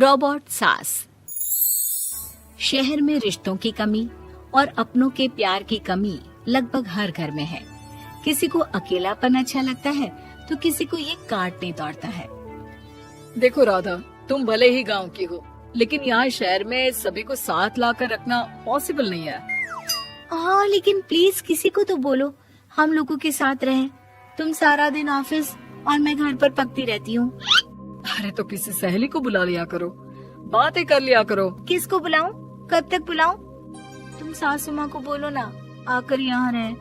Robot सास। शहर में रिश्तों की कमी और अपनों के प्यार की कमी लगभग हर घर में है। किसी को अकेलापन अच्छा लगता है तो किसी को ये काटने दौड़ता है। देखो राधा, तुम भले ही गांव की हो, लेकिन यहाँ शहर में सभी को साथ लाकर रखना पॉसिबल नहीं है। हाँ, लेकिन प्लीज किसी को तो बोलो हम लोगों के साथ रहें। तुम सारा दिन ऑफिस और मैं घर पर पकती रहती हूँ। अरे तो किसी सहेली को बुला लिया करो, बातें कर लिया करो। किसको बुलाऊं? कब तक बुलाऊं? तुम सासू माँ को बोलो ना आकर यहाँ रहे।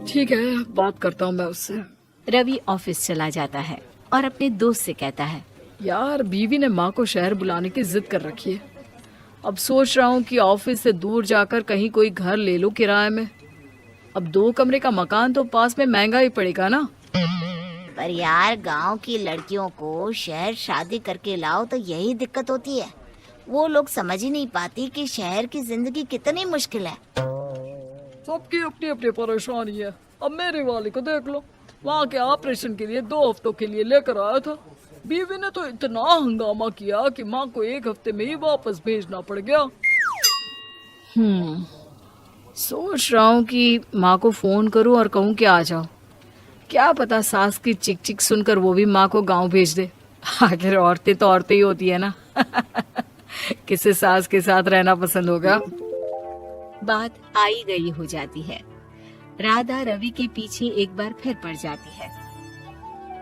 ठीक है, बात करता हूँ मैं उससे। रवि ऑफिस चला जाता है और अपने दोस्त से कहता है, यार बीवी ने माँ को शहर बुलाने की जिद कर रखी है। अब सोच रहा हूँ कि ऑफिस से दूर जाकर कहीं कोई घर ले लो किराए में। अब 2 कमरे का मकान तो पास में महंगा ही पड़ेगा ना। पर यार गांव की लड़कियों को शहर शादी करके लाओ तो यही दिक्कत होती है। वो लोग समझ ही नहीं पाती कि शहर की जिंदगी कितनी मुश्किल है। सबकी अपनी अपनी परेशानी है। अब मेरी वाली को देख लो, वहाँ के ऑपरेशन के लिए 2 हफ्तों के लिए लेकर आया था। बीवी ने तो इतना हंगामा किया कि माँ को 1 हफ्ते में ही वापस भेजना पड़ गया। सोच रहा हूँ कि माँ को फोन करूँ और कहूँ कि आ जाओ। क्या पता सास की चिक चिक सुनकर वो भी माँ को गांव भेज दे। आखिर औरतें तो औरतें ही होती है ना। किसे सास के साथ रहना पसंद होगा। बात आई गई हो जाती है। राधा रवि के पीछे एक बार फिर पड़ जाती है।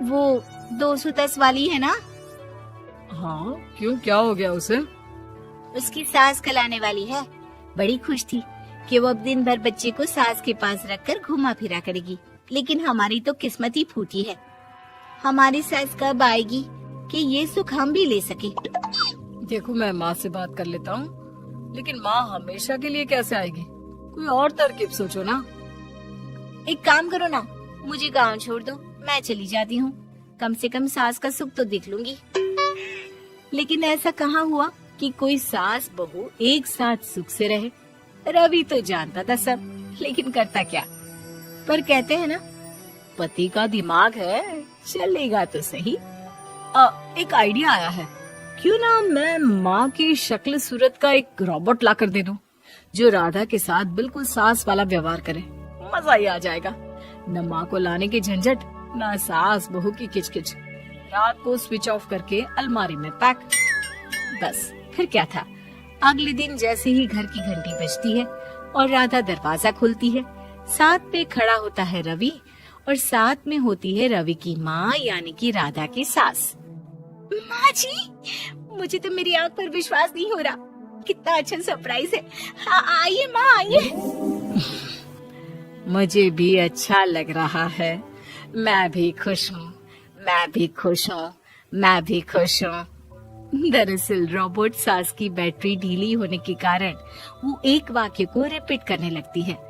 वो 210 वाली है ना? हाँ, क्यों, क्या हो गया उसे? उसकी सास कलाने वाली है। बड़ी खुश थी कि वो अब दिन भर बच्चे को सास के पास रखकर घुमा फिरा करेगी। लेकिन हमारी तो किस्मत ही फूटी है। हमारी सास कब आएगी कि ये सुख हम भी ले सके? देखो, मैं माँ से बात कर लेता हूँ, लेकिन माँ हमेशा के लिए कैसे आएगी? कोई और तरकीब सोचो ना। एक काम करो ना, मुझे गांव छोड़ दो, मैं चली जाती हूँ। कम से कम सास का सुख तो देख लूंगी। लेकिन ऐसा कहाँ हुआ कि कोई सास बहू एक साथ सुख से रहे। रवि तो जानता था सब, लेकिन करता क्या। पर कहते हैं ना, पति का दिमाग है, चलेगा तो सही। एक आइडिया आया है। क्यों ना मैं माँ की शक्ल सूरत का एक रोबोट ला कर दे दूं, जो राधा के साथ बिल्कुल सास वाला व्यवहार करे। मजा ही आ जाएगा। न माँ को लाने की झंझट, न सास बहू की किचकिच। रात को स्विच ऑफ करके अलमारी में पैक। बस फिर क्या था। अगले दिन जैसे ही घर की घंटी बजती है और राधा दरवाजा खोलती है, साथ पे खड़ा होता है रवि और साथ में होती है रवि की माँ यानी कि राधा की सास। माँ जी, मुझे तो मेरी आंख पर विश्वास नहीं हो रहा। कितना अच्छा सरप्राइज है। हाँ, आइए माँ, आइए। मुझे भी अच्छा लग रहा है। मैं भी खुश हूँ, मैं भी खुश हूँ, मैं भी खुश हूँ। दरअसल रोबोट सास की बैटरी ढीली होने के कारण वो एक वाक्य को रिपीट करने लगती है।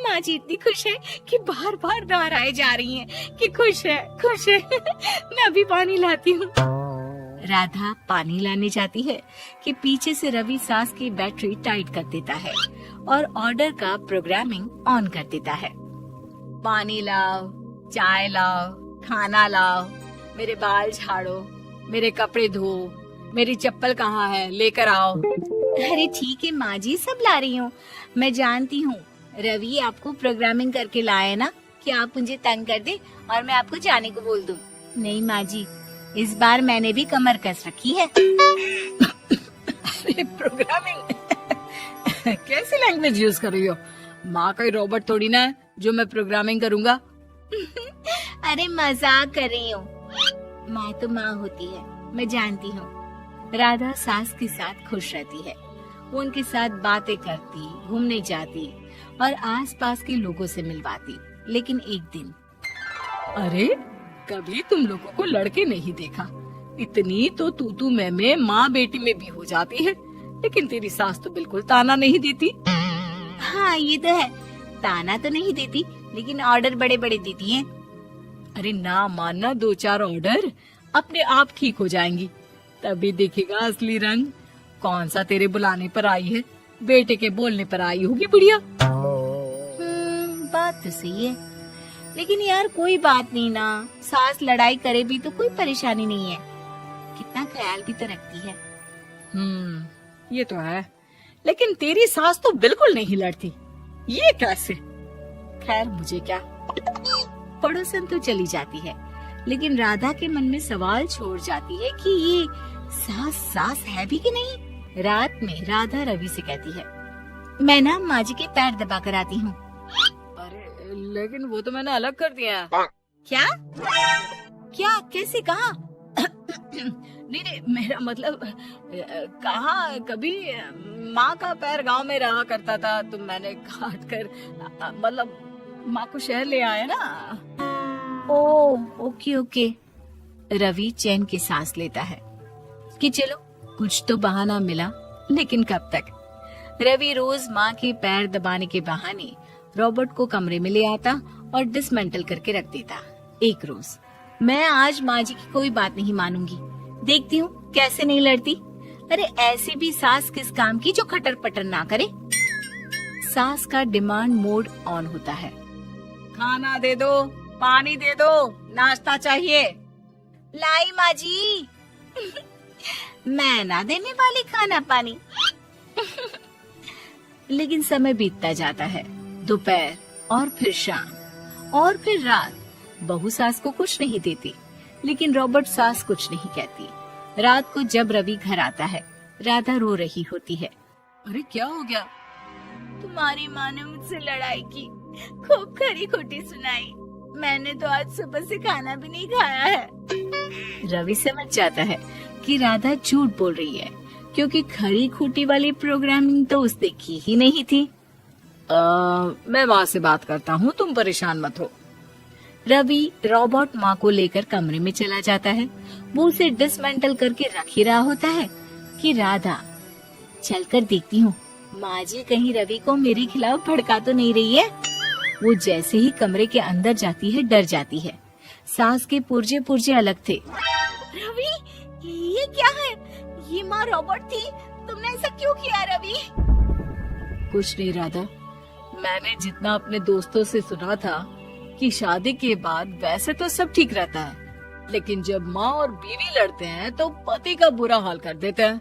माँ जी इतनी खुश है कि बार बार दोहराए जा रही हैं कि खुश है, खुश है। मैं अभी पानी लाती हूँ। राधा पानी लाने जाती है कि पीछे से रवि सास की बैटरी टाइट कर देता है और ऑर्डर का प्रोग्रामिंग ऑन कर देता है। पानी लाओ, चाय लाओ, खाना लाओ, मेरे बाल झाड़ो, मेरे कपड़े धो, मेरी चप्पल कहाँ है, लेकर आओ। अरे ठीक है माँ जी, सब ला रही हूँ। मैं जानती हूँ रवि आपको प्रोग्रामिंग करके लाए ना कि आप मुझे तंग कर दे और मैं आपको जाने को बोल दूँ। नहीं माँ जी, इस बार मैंने भी कमर कस रखी है। प्रोग्रामिंग कैसी लैंग्वेज यूज कर रही हो? माँ का रोबोट थोड़ी ना है जो मैं प्रोग्रामिंग करूँगा। अरे मजाक कर रही हूँ। माँ तो माँ होती है, मैं जानती हूँ। राधा सास के साथ खुश रहती है। वो उनके साथ बातें करती, घूमने जाती और आसपास के लोगों से मिलवाती। लेकिन एक दिन, अरे कभी तुम लोगों को लड़के नहीं देखा। इतनी तो तू मैं माँ बेटी में भी हो जाती है, लेकिन तेरी सास तो बिल्कुल ताना नहीं देती। हाँ ये तो है, ताना तो नहीं देती लेकिन ऑर्डर बड़े बड़े देती है। अरे ना मानना, 2-4 ऑर्डर अपने आप ठीक हो जाएंगी, तभी देखेगा असली रंग। कौन सा तेरे बुलाने पर आई है, बेटे के बोलने पर आई होगी बुढ़िया। बात तो सही है, लेकिन यार कोई बात नहीं ना, सास लड़ाई करे भी तो कोई परेशानी नहीं है। कितना ख्याल भी तो रखती है। ये तो है, लेकिन तेरी सास तो बिल्कुल नहीं लड़ती। ये कैसे? खैर मुझे क्या। पड़ोसन तो चली जाती है, लेकिन राधा के मन में सवाल छोड़ जाती है कि ये सास है भी कि नहीं। रात में राधा रवि से कहती है, मैं ना माँ जी के पैर दबा कर आती हूँ। अरे लेकिन वो तो मैंने अलग कर दिया है। क्या क्या कैसे कहा? नहीं, मेरा मतलब कहा कभी माँ का पैर गांव में रहा करता था, तो मैंने काट कर मतलब माँ को शहर ले आया ना। ओ ओके ओके। रवि चैन की सांस लेता है कि चलो कुछ तो बहाना मिला, लेकिन कब तक। रवि रोज माँ के पैर दबाने के बहाने रॉबर्ट को कमरे में ले आता और डिसमेंटल करके रख देता। एक रोज, मैं आज माँ जी की कोई बात नहीं मानूंगी, देखती हूँ कैसे नहीं लड़ती। अरे ऐसी भी सास किस काम की जो खटर पटर ना करे। सास का डिमांड मोड ऑन होता है। खाना दे दो, पानी दे दो, नाश्ता चाहिए। लाई माँ जी। मैं ना देने वाली खाना पानी। लेकिन समय बीतता जाता है। दोपहर और फिर शाम और फिर रात। बहू सास को कुछ नहीं देती, लेकिन रॉबर्ट सास कुछ नहीं कहती। रात को जब रवि घर आता है, राधा रो रही होती है। अरे क्या हो गया? तुम्हारी माँ ने मुझसे लड़ाई की, खूब खरी खोटी सुनाई। मैंने तो आज सुबह से खाना भी नहीं खाया है। रवि समझ जाता है कि राधा झूठ बोल रही है, क्योंकि खरी खोटी वाली प्रोग्रामिंग तो उसने की ही नहीं थी। मैं माँ से बात करता हूँ, तुम परेशान मत हो। रवि रॉबर्ट माँ को लेकर कमरे में चला जाता है। वो उसे डिसमेंटल करके रख ही रहा होता है कि राधा, चलकर देखती हूँ माँ जी कहीं रवि को मेरे खिलाफ भड़का तो नहीं रही है। वो जैसे ही कमरे के अंदर जाती है, डर जाती है। सास के पुर्जे पुर्जे अलग थे। रवि, ये क्या है? ये माँ रॉबर्ट थी, तुमने ऐसा क्यों किया रवि? कुछ नहीं राधा, मैंने जितना अपने दोस्तों से सुना था कि शादी के बाद वैसे तो सब ठीक रहता है, लेकिन जब माँ और बीवी लड़ते हैं तो पति का बुरा हाल कर देते हैं।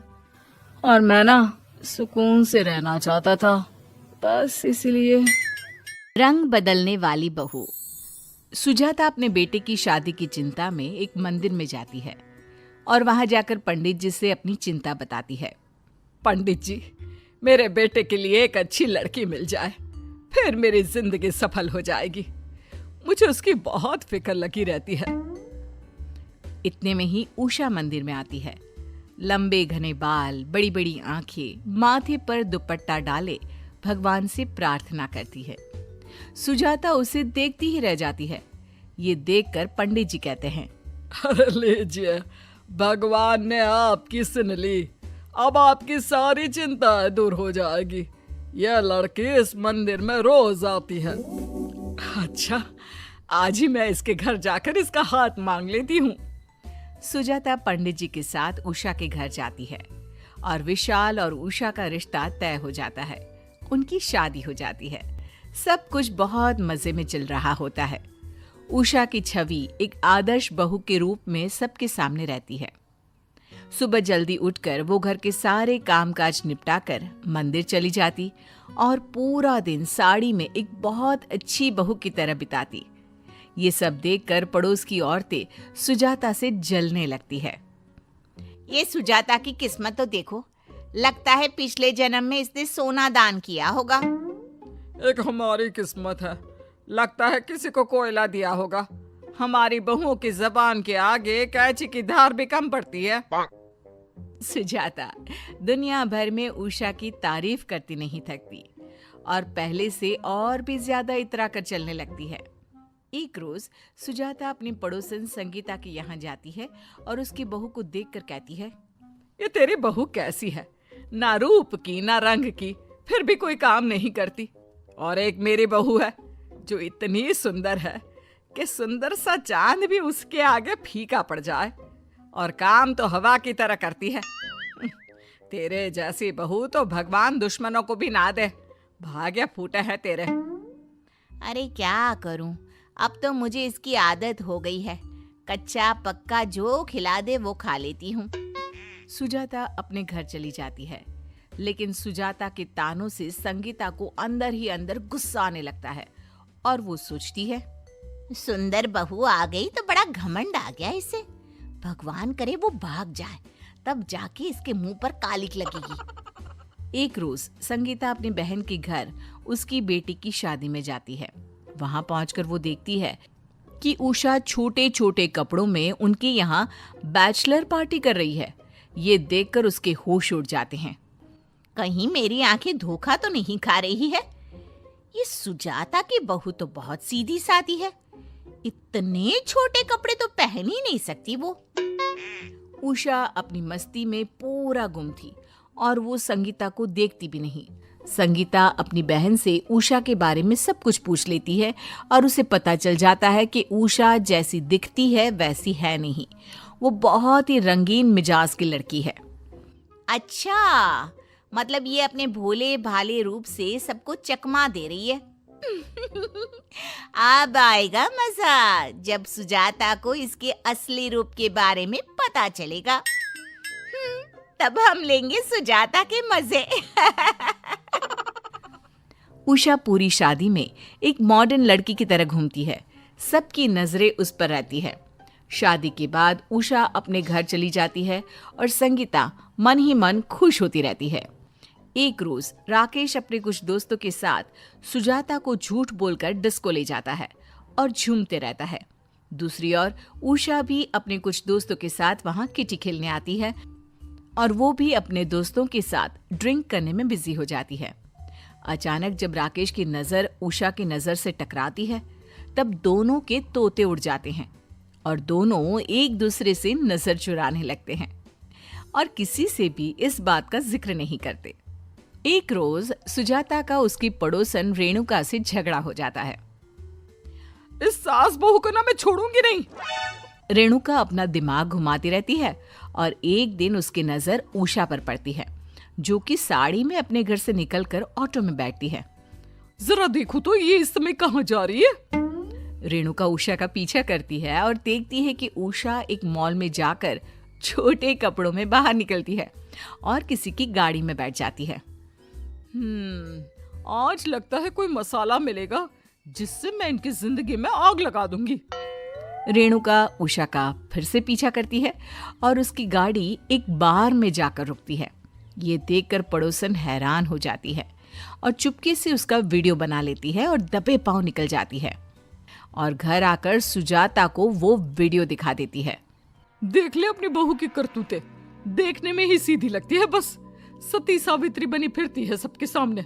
और मैं ना सुकून से रहना चाहता था, बस इसलिए। रंग बदलने वाली बहू। सुजाता अपने बेटे की शादी की चिंता में एक मंदिर में जाती है और वहां जाकर पंडित जी से अपनी चिंता बताती है। पंडित जी, मेरे बेटे के लिए एक अच्छी लड़की मिल जाए, फिर मेरी जिंदगी सफल हो जाएगी। मुझे उसकी बहुत फिक्र लगी रहती है। इतने में ही उषा मंदिर में आती है। लंबे घने बाल, बड़ी बड़ी आंखें, माथे पर दुपट्टा डाले भगवान से प्रार्थना करती है। सुजाता उसे देखती ही रह जाती है। ये देखकर पंडित जी कहते हैं, अरे लीजिए, भगवान ने आपकी सुन ली, अब आपकी सारी चिंताएं दूर हो जाएगी। यह लड़की इस मंदिर में रोज आती है। अच्छा, आज ही मैं इसके घर जाकर इसका हाथ मांग लेती हूँ। सुजाता पंडित जी के साथ उषा के घर जाती है और विशाल और उषा का रिश्ता तय हो जाता है। उनकी शादी हो जाती है। सब कुछ बहुत मजे में चल रहा होता है। उषा की छवि एक आदर्श बहू के रूप में सबके सामने रहती है। सुबह जल्दी उठकर वो घर के सारे कामकाज निपटाकर मंदिर चली जाती और पूरा दिन साड़ी में एक बहुत अच्छी बहू की तरह बिताती। ये सब देखकर पड़ोस की औरतें सुजाता से जलने लगती है। ये सुजाता की किस्मत तो देखो, लगता है पिछले जन्म में इसने सोना दान किया होगा। एक हमारी किस्मत है, लगता है किसी को कोयला दिया होगा। हमारी बहुओं की जबान के आगे कैंची की धार भी कम पड़ती है। सुजाता दुनिया भर में उषा की तारीफ करती नहीं थकती और पहले से और भी ज्यादा इतरा कर चलने लगती है। एक रोज सुजाता अपनी पड़ोसन संगीता के यहाँ जाती है और उसकी बहू को देखकर कहती है, ये तेरी बहू कैसी है, ना रूप की ना रंग की, फिर भी कोई काम नहीं करती। और एक मेरी बहू है जो इतनी सुंदर है कि सुंदर सा चांद भी उसके आगे फीका पड़ जाए, और काम तो हवा की तरह करती है। तेरे जैसी बहू तो भगवान दुश्मनों को भी ना दे, भाग्य फूटे हैं तेरे। अरे क्या करूं, अब तो मुझे इसकी आदत हो गई है। कच्चा पक्का जो खिला दे वो खा लेती हूँ। सुजाता अपने घर चली जाती है, लेकिन सुजाता के तानों से संगीता को अंदर ही अंदर गुस्सा आने लगता है और वो सोचती है, सुंदर बहू आ गई तो बड़ा घमंड आ गया इसे। भगवान करे वो भाग जाए, तब जाके इसके मुंह पर कालिक लगेगी। एक रोज संगीता अपनी बहन के घर उसकी बेटी की शादी में जाती है। वहां पहुंचकर वो देखती है कि उषा छोटे छोटे कपड़ों में उनके यहाँ बैचलर पार्टी कर रही है। ये देखकर उसके होश उड़ जाते हैं। कहीं मेरी आंखें धोखा तो नहीं खा रही है? ये सुजाता की बहू तो बहुत सीधी सादी है, इतने छोटे कपड़े तो पहन ही नहीं सकती वो। उषा अपनी मस्ती में पूरा गुम थी और वो संगीता को देखती भी नहीं। संगीता अपनी बहन से उषा के बारे में सब कुछ पूछ लेती है और उसे पता चल जाता है कि उषा जैसी दिखती है वैसी है नहीं। वो बहुत ही रंगीन मिजाज की लड़की है। अच्छा, मतलब ये अपने भोले भाले रूप से सबको चकमा दे रही है। अब आएगा मजा जब सुजाता को इसके असली रूप के बारे में पता चलेगा। तब हम लेंगे सुजाता के मजे। उषा पूरी शादी में एक मॉडर्न लड़की की तरह घूमती है। सबकी नजरें उस पर रहती है। शादी के बाद उषा अपने घर चली जाती है और संगीता मन ही मन खुश होती रहती है। एक रोज राकेश अपने कुछ दोस्तों के साथ सुजाता को झूठ बोलकर डिस्को ले जाता है और झूमते रहता है। दूसरी ओर उषा भी अपने कुछ दोस्तों के साथ वहां किटी खेलने आती है और वो भी अपने दोस्तों के साथ ड्रिंक करने में बिजी हो जाती है। अचानक जब राकेश की नजर उषा की नजर से टकराती है, तब दोनों के तोते उड़ जाते हैं और दोनों एक दूसरे से नजर चुराने लगते हैं और किसी से भी इस बात का जिक्र नहीं करते। एक रोज सुजाता का उसकी पड़ोसन रेणुका से झगड़ा हो जाता है। इस सास बहू को ना मैं छोड़ूंगी नहीं। रेणुका अपना दिमाग घुमाती रहती है और एक दिन उसकी नजर उषा पर पड़ती है, जो कि साड़ी में अपने घर से निकलकर ऑटो में बैठती है। जरा देखो तो ये इस समय कहाँ जा रही है? रेणुका उषा का पीछा करती है और देखती है कि उषा एक मॉल में जाकर छोटे कपड़ों में बाहर निकलती है और किसी की गाड़ी में बैठ जाती है। आज लगता है कोई मसाला मिलेगा जिससे मैं इनकी जिंदगी में आग लगा दूंगी। रेणुका उषा का फिर से पीछा करती है और उसकी गाड़ी एक बार में जाकर रुकती है। ये देखकर पड़ोसन हैरान हो जाती है और चुपके से उसका वीडियो बना लेती है और दबे पांव निकल जाती है और घर आकर सुजाता को वो वीडियो दिखा देती है। देख ले अपनी बहू की करतूतें, देखने में ही सीधी लगती है, बस सती सावित्री बनी फिरती है सबके सामने,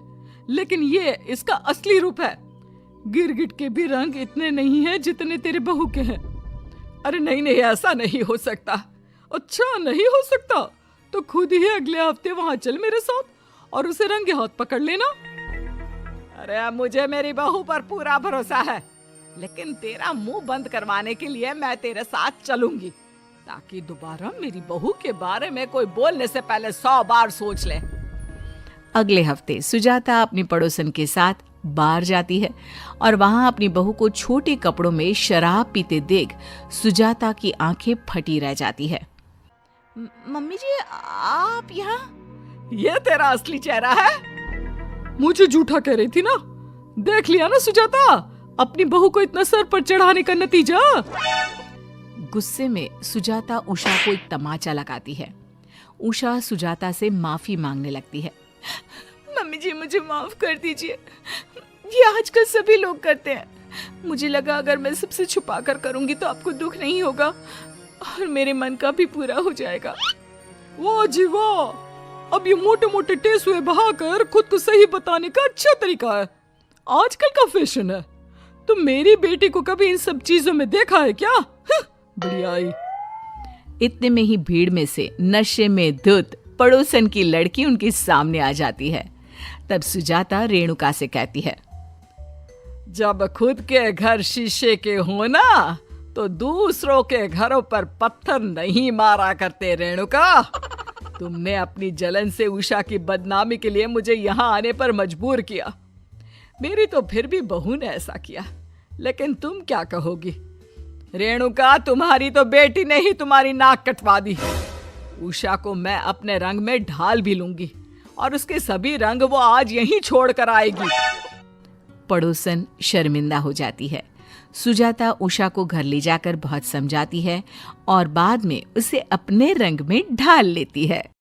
लेकिन ये इसका असली रूप है। गिरगिट के भी रंग इतने नहीं है जितने तेरे बहू के हैं। अरे नहीं नहीं, ऐसा नहीं हो सकता। अच्छा नहीं हो सकता तो खुद ही अगले हफ्ते वहां चल मेरे साथ और उसे रंगे हाथ पकड़ लेना। अरे मुझे मेरी बहू पर पूरा भरोसा है, लेकिन तेरा मुंह बंद करवाने के लिए मैं तेरे साथ चलूंगी, ताकि दोबारा मेरी बहू के बारे में कोई बोलने से पहले 100 बार सोच ले। अगले हफ्ते सुजाता अपनी पड़ोसन के साथ बाहर जाती है और वहां अपनी बहू को छोटे कपड़ों में शराब पीते देख सुजाता की आंखें फटी रह जाती है। मम्मी जी, आप यहाँ? ये तेरा असली चेहरा है? मुझे झूठा कह रही थी ना। देख लिया ना सुजाता, अपनी बहू को इतना सर पर चढ़ाने का नतीजा। गुस्से में सुजाता उषा को एक तमाचा लगाती है। उषा सुजाता से माफी मांगने लगती है। मम्मी जी, मुझे माफ कर दीजिए, ये आजकल सभी लोग करते हैं। मुझे लगा अगर मैं सबसे छुपा कर करूंगी तो आपको दुख नहीं होगा और मेरे मन का भी पूरा हो जाएगा। वाह जी वाह, अब ये मोटे मोटे टेसुए बहाकर खुद को सही बताने का अच्छा तरीका है, आजकल का फैशन है। तो मेरी बेटी को कभी इन सब चीजों में देखा है क्या? बढ़िया आई। इतने में ही भीड़ में से नशे में धुत पड़ोसन की लड़की उनके सामने आ जाती है। तब सुजाता रेणुका से कहती है, जब खुद के घर शीशे के हो ना, तो दूसरों के घरों पर पत्थर नहीं मारा करते रेणुका। तुमने अपनी जलन से उषा की बदनामी के लिए मुझे यहाँ आने पर मजबूर किया। मेरी तो फिर भी बहू ने ऐसा किया, लेकिन तुम क्या कहोगी? रेणुका, तुम्हारी तो बेटी ने ही तुम्हारी नाक कटवा दी। उषा को मैं अपने रंग में ढाल भी लूंगी और उसके सभी रंग वो आज यहीं छोड़ कर आएगी। पड़ोसन शर्मिंदा हो जाती है। सुजाता उषा को घर ले जाकर बहुत समझाती है और बाद में उसे अपने रंग में ढाल लेती है।